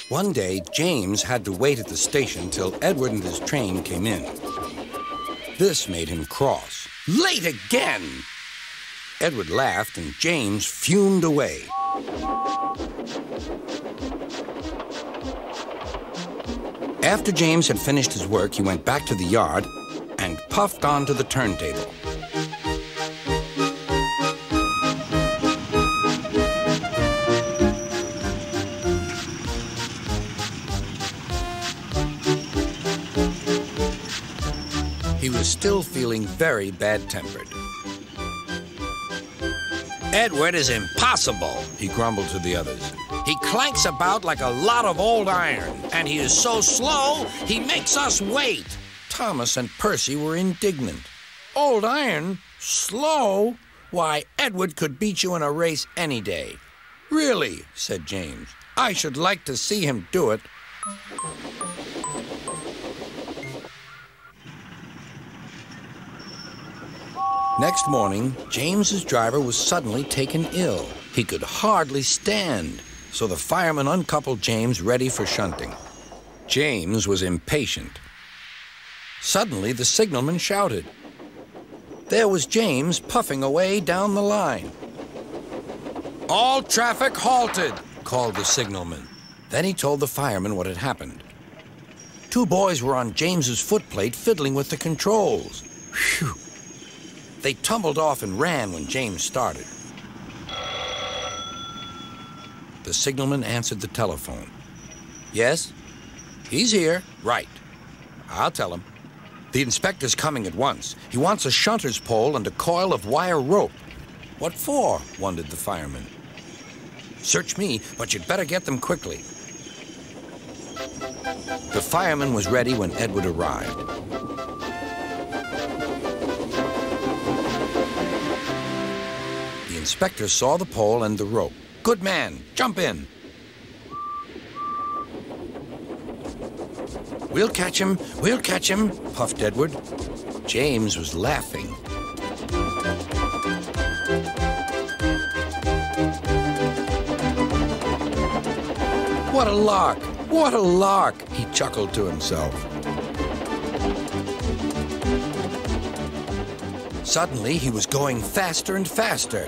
One day, James had to wait at the station till Edward and his train came in. This made him cross. Late again! Edward laughed and James fumed away. After James had finished his work, he went back to the yard and puffed onto the turntable. He was still feeling very bad-tempered. "Edward is impossible," he grumbled to the others. "He clanks about like a lot of old iron, and he is so slow, he makes us wait." Thomas and Percy were indignant. "Old iron? Slow? Why, Edward could beat you in a race any day." "Really?" said James. "I should like to see him do it." Next morning, James's driver was suddenly taken ill. He could hardly stand, so the fireman uncoupled James ready for shunting. James was impatient. Suddenly, the signalman shouted. There was James puffing away down the line. "All traffic halted," called the signalman. Then he told the fireman what had happened. Two boys were on James's footplate fiddling with the controls. Phew! They tumbled off and ran when James started. The signalman answered the telephone. "Yes? He's here. Right. I'll tell him. The inspector's coming at once. He wants a shunter's pole and a coil of wire rope." "What for?" wondered the fireman. "Search me, but you'd better get them quickly." The fireman was ready when Edward arrived. The inspector saw the pole and the rope. "Good man, jump in." We'll catch him, puffed Edward. James was laughing. What a lark, he chuckled to himself. Suddenly, he was going faster and faster.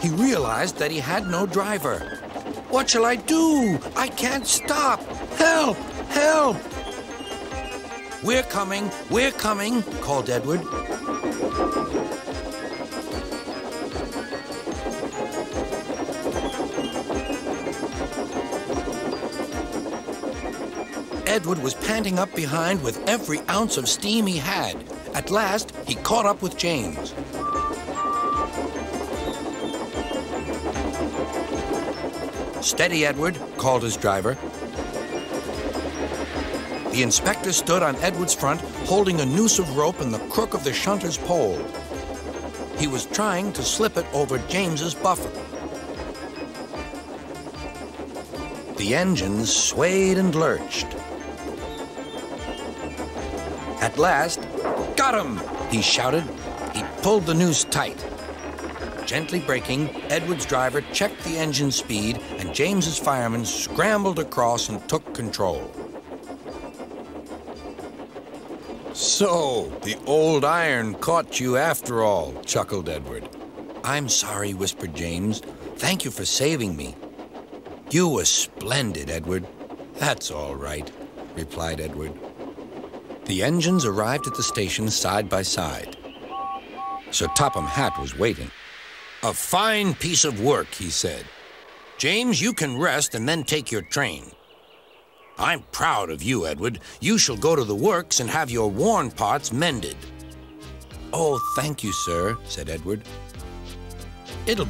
He realized that he had no driver. "What shall I do? I can't stop! Help! Help!" We're coming, called Edward. Edward was panting up behind with every ounce of steam he had. At last, he caught up with James. "Steady, Edward," called his driver. The inspector stood on Edward's front, holding a noose of rope in the crook of the shunter's pole. He was trying to slip it over James's buffer. The engines swayed and lurched. At last, "Got him!" he shouted. He pulled the noose tight. Gently braking, Edward's driver checked the engine speed, and James's fireman scrambled across and took control. "So, the old iron caught you after all," chuckled Edward. "I'm sorry," whispered James. "Thank you for saving me." "You were splendid, Edward." "That's all right," replied Edward. The engines arrived at the station side by side. Sir Topham Hatt was waiting. "A fine piece of work," he said. "James, you can rest and then take your train." "I'm proud of you, Edward. You shall go to the works and have your worn parts mended." "Oh, thank you, sir," said Edward. "It'll be